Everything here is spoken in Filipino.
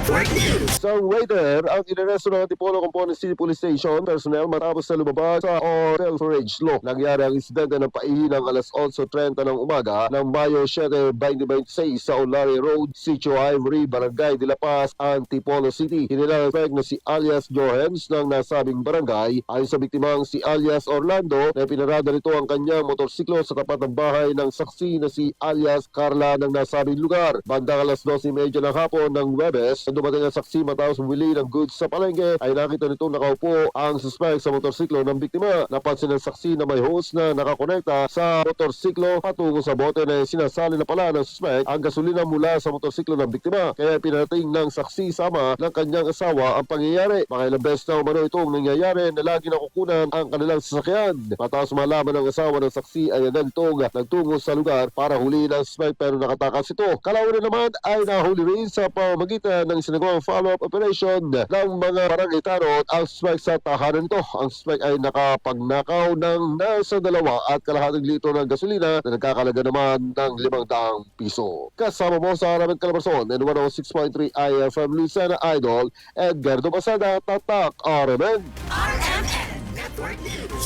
Network News. Isang waiter ang inaresto ng Antipolo Component City Police Station personnel matapos na lumabas sa self-storage law. Nangyari ang insidente ng paihinang alas 11:30 ng umaga ng Mayo 7, 2026 sa Olari Road, Sitio Ivory, Barangay de La Paz, Antipolo City. Inilalapag na si alias Johens ng nasabing barangay ayon sa biktimang si alias Orlando na pinarada nito ang kanyang motorsiklo sa tapat ng bahay ng saksi na si alias Carla ng nasabing lugar. Bandang alas 12:30 ng hapon ng Webes, nang dumating ang saksi matapos bumili ng goods sa palengke, ay nakita nitong nakaupo ang suspect sa motorsiklo ng biktima. Napansin ng saksi na may hose na nakakonekta sa motorsiklo patungo sa bote na sinasali na pala ng suspect ang gasolina mula sa motorsiklo ng biktima. Kaya pinarating ng saksi sama ng kanyang asawa ang pangyayari. Makailang beses na umano itong nangyayari na lagi nakukunan ang kanilang sasakyan. Matapos malaman ng asawa ng saksi ay agad itong nagtungo sa lugar para huliin ang suspect pero nakatakas ito. Kalaunan naman ay nahuli rin sa pamamagitan ng sinagawang follow-up operation ng mga barangay tanod ang suspect sa tahanan nito. Ang suspect ay nakapagnakaw ng nasa 2.5 litro ng gasolina na nagkakalaga naman ng 500 piso. Kasama mo sa Ramen Calabarzon and 106.3 IFM Lucena Idol, Edgardo Basada, Tatak, RMN. RMN Network News.